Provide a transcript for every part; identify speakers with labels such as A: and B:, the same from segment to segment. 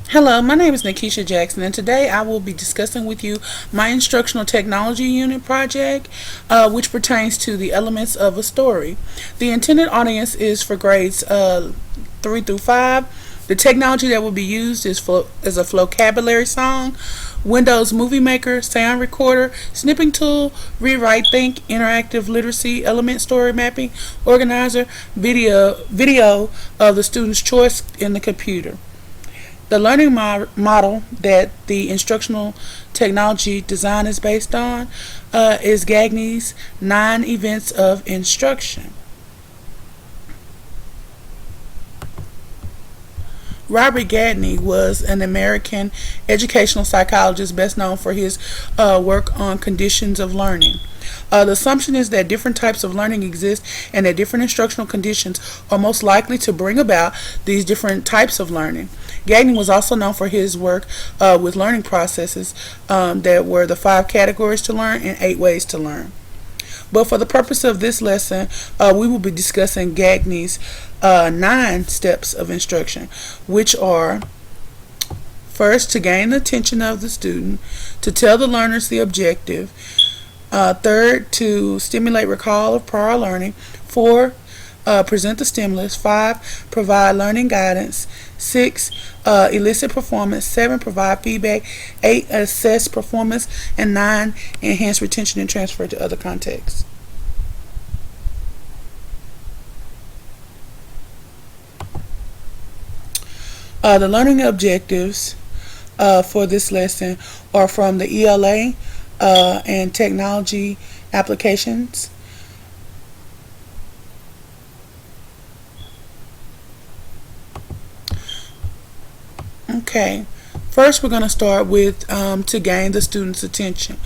A: Hello, my name is Nikisha Jackson, and today I will be discussing with you my instructional technology unit project, which pertains to the elements of a story. The intended audience is for grades 3 through 5. The technology that will be used is a vocabulary song, Windows Movie Maker, sound recorder, snipping tool, rewrite think, interactive literacy, element story mapping, organizer, video of the student's choice in the computer. The learning model that the instructional technology design is based on is Gagne's 9 events of instruction. Robert Gagne was an American educational psychologist best known for his work on conditions of learning. The assumption is that different types of learning exist and that different instructional conditions are most likely to bring about these different types of learning. Gagne was also known for his work with learning processes that were the 5 categories to learn and 8 ways to learn. But for the purpose of this lesson, we will be discussing Gagne's 9 steps of instruction, which are: first, to gain the attention of the student, to tell the learners the objective; third, to stimulate recall of prior learning; 4, present the stimulus; 5, provide learning guidance; 6, elicit performance; 7, provide feedback; 8, assess performance; and 9, enhance retention and transfer to other contexts. The learning objectives for this lesson are from the ELA and technology applications. Okay, first we're going to start with to gain the student's attention.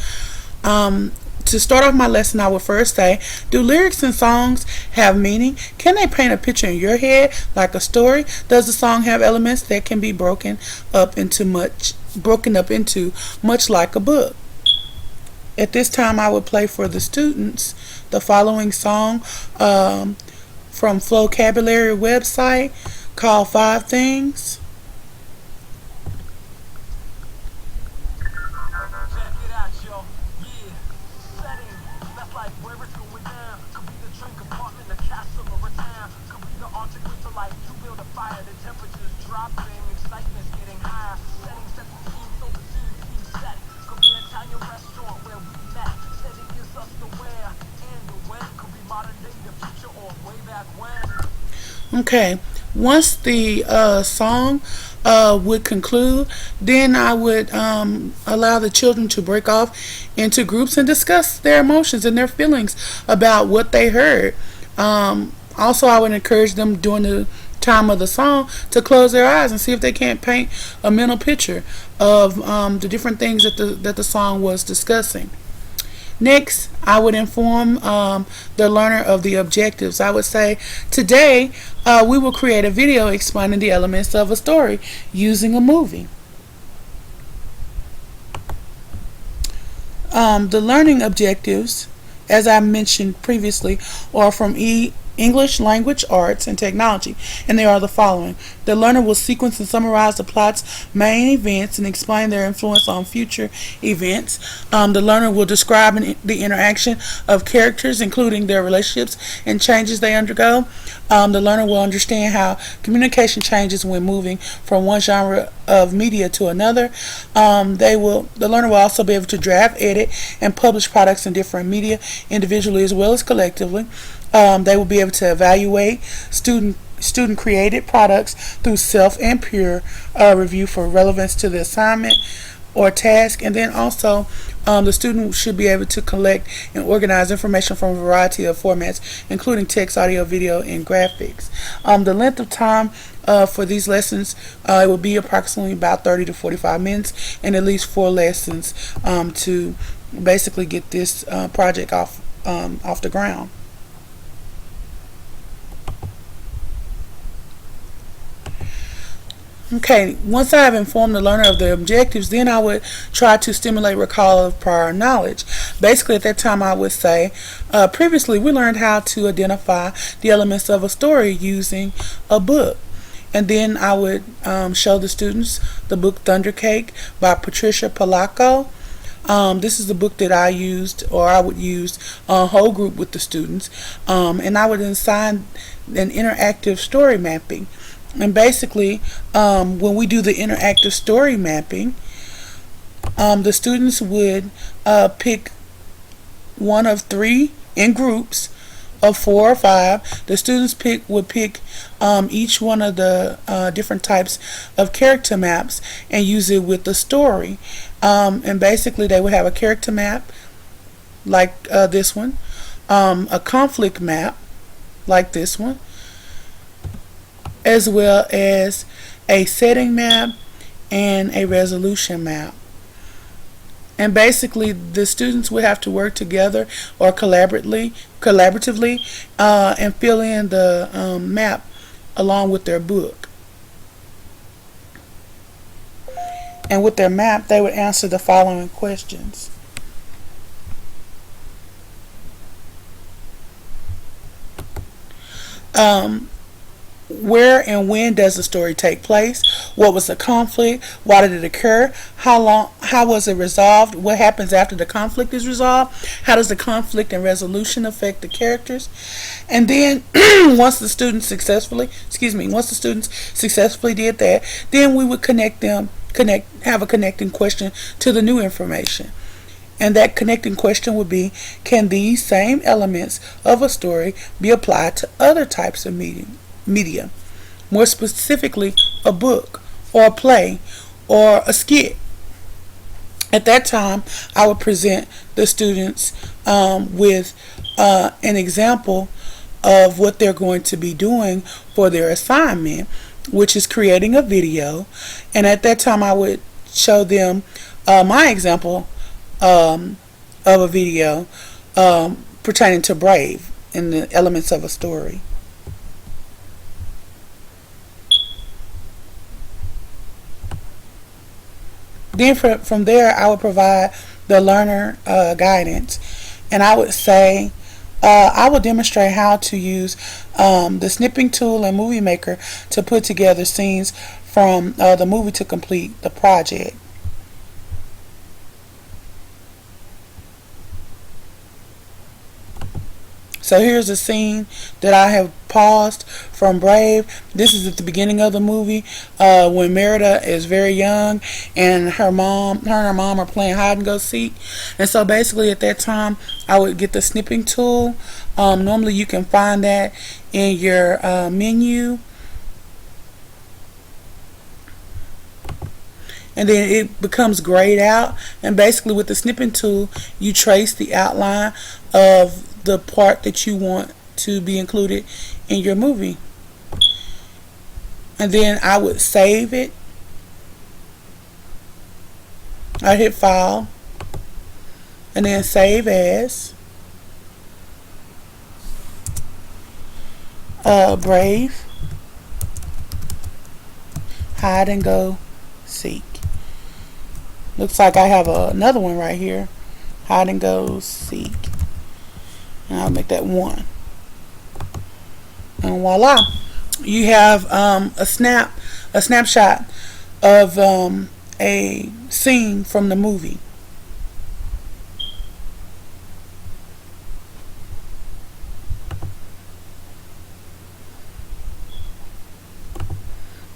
A: To start off my lesson, I would first say, do lyrics and songs have meaning? Can they paint a picture in your head like a story? Does the song have elements that can be broken up into much like a book? At this time, I would play for the students the following song from Vocabulary website called 5 Things. Okay, once the song would conclude, then I would allow the children to break off into groups and discuss their emotions and their feelings about what they heard. Also, I would encourage them during the time of the song to close their eyes and see if they can't paint a mental picture of the different things that the song was discussing. Next, I would inform the learner of the objectives. I would say, today we will create a video explaining the elements of a story using a movie. The learning objectives, as I mentioned previously, are from English, Language, Arts, and Technology, and they are the following. The learner will sequence and summarize the plot's main events and explain their influence on future events. The learner will describe the interaction of characters, including their relationships and changes they undergo. The learner will understand how communication changes when moving from one genre of media to another. The learner will also be able to draft, edit, and publish products in different media, individually as well as collectively. They will be able to evaluate student created products through self and peer review for relevance to the assignment or task, and then also the student should be able to collect and organize information from a variety of formats, including text, audio, video, and graphics. The length of time for these lessons, it will be approximately about 30 to 45 minutes, and at least 4 lessons to basically get this project off the ground. Okay, once I have informed the learner of the objectives, then I would try to stimulate recall of prior knowledge. Basically, at that time, I would say, previously we learned how to identify the elements of a story using a book. And then I would show the students the book Thundercake by Patricia Polacco. This is the book that I used, or I would use a whole group with the students, and I would assign an interactive story mapping. And basically, when we do the interactive story mapping, the students would pick one of three in groups of 4 or 5. The students would pick each one of the different types of character maps and use it with the story. And basically they would have a character map like this one, a conflict map like this one, as well as a setting map and a resolution map. And basically the students would have to work together or collaboratively and fill in the map along with their book. And with their map they would answer the following questions. Where and when does the story take place? What was the conflict? Why did it occur? How was it resolved? What happens after the conflict is resolved? How does the conflict and resolution affect the characters? And then once the students successfully did that, then we would have a connecting question to the new information. And that connecting question would be, can these same elements of a story be applied to other types of media? More specifically, a book or a play or a skit. At that time, I would present the students with an example of what they're going to be doing for their assignment, which is creating a video. And at that time, I would show them my example of a video pertaining to Brave and the elements of a story. Then from there, I would provide the learner guidance, and I would say I will demonstrate how to use the snipping tool and Movie Maker to put together scenes from the movie to complete the project. So here's a scene that I have paused from Brave. This is at the beginning of the movie when Merida is very young and her and her mom are playing hide and go seek. And so basically at that time I would get the snipping tool. Normally you can find that in your menu. And then it becomes grayed out, and basically with the snipping tool you trace the outline of the part that you want to be included in your movie. And then I would save it. I hit file and then save as Brave hide and go seek. Looks like I have another one right here, hide and go seek, and I'll make that 1, and voila, you have a snapshot of a scene from the movie.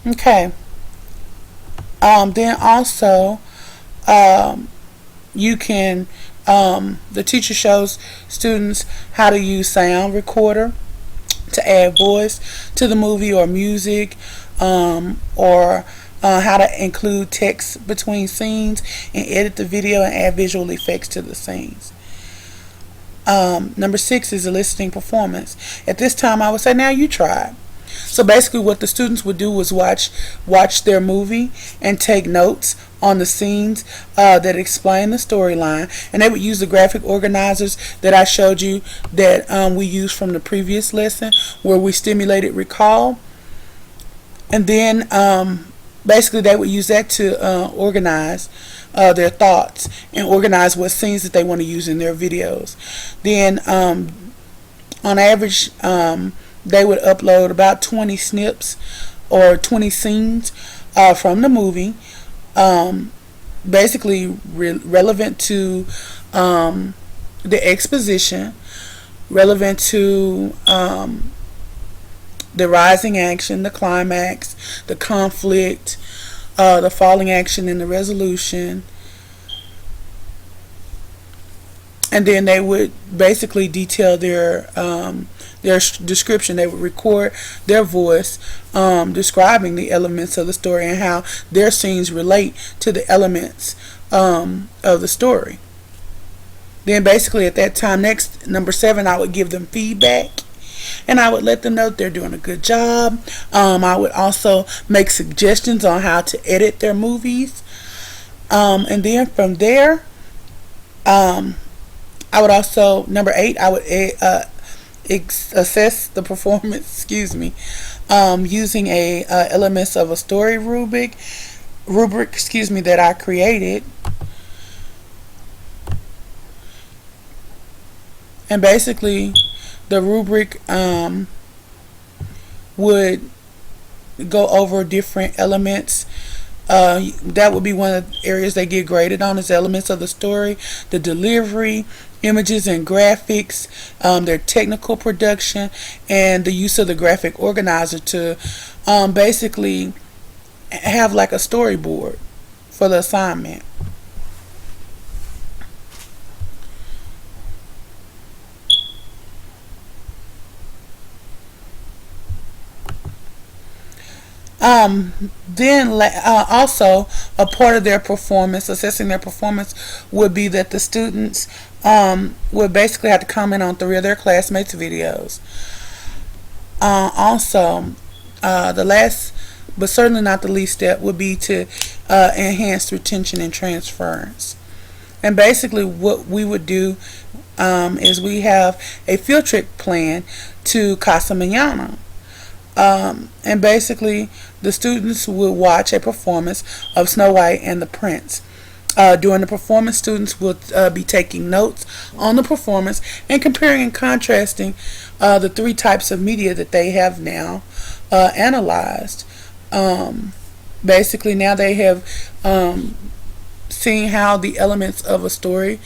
A: Okay. Then also you can the teacher shows students how to use sound recorder to add voice to the movie or music, or how to include text between scenes and edit the video and add visual effects to the scenes. Number 6 is a listening performance. At this time I would say, now you try it. So basically what the students would do was watch their movie and take notes on the scenes that explain the storyline, and they would use the graphic organizers that I showed you that we used from the previous lesson where we stimulated recall. And then basically they would use that to organize their thoughts and organize what scenes that they want to use in their videos. Then on average they would upload about 20 snips or 20 scenes from the movie, basically relevant to the exposition, relevant to the rising action, the climax, the conflict, the falling action, and the resolution. And then they would basically detail their description. They would record their voice describing the elements of the story and how their scenes relate to the elements of the story. Then basically at that time, next, number 7, I would give them feedback. And I would let them know that they're doing a good job. I would also make suggestions on how to edit their movies. And then from there, I would also, number 8, I would assess the performance, using a elements of a story rubric, that I created. And basically, the rubric would go over different elements. That would be one of the areas they get graded on, is elements of the story, the delivery, images and graphics, their technical production, and the use of the graphic organizer to basically have like a storyboard for the assignment. Then also a part of their performance, assessing their performance, would be that the students would basically have to comment on 3 of their classmates' videos. Also, the last but certainly not the least step would be to enhance retention and transference. And basically what we would do is we have a field trip plan to Casa Mañana. And basically the students would watch a performance of Snow White and the Prince. During the performance, students would be taking notes on the performance and comparing and contrasting the 3 types of media that they have now analyzed. Basically now they have seen how the elements of a story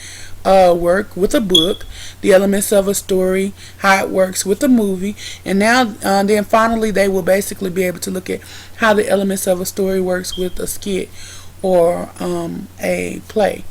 A: work with a book, the elements of a story, how it works with a movie, and now then finally they will basically be able to look at how the elements of a story works with a skit or a play.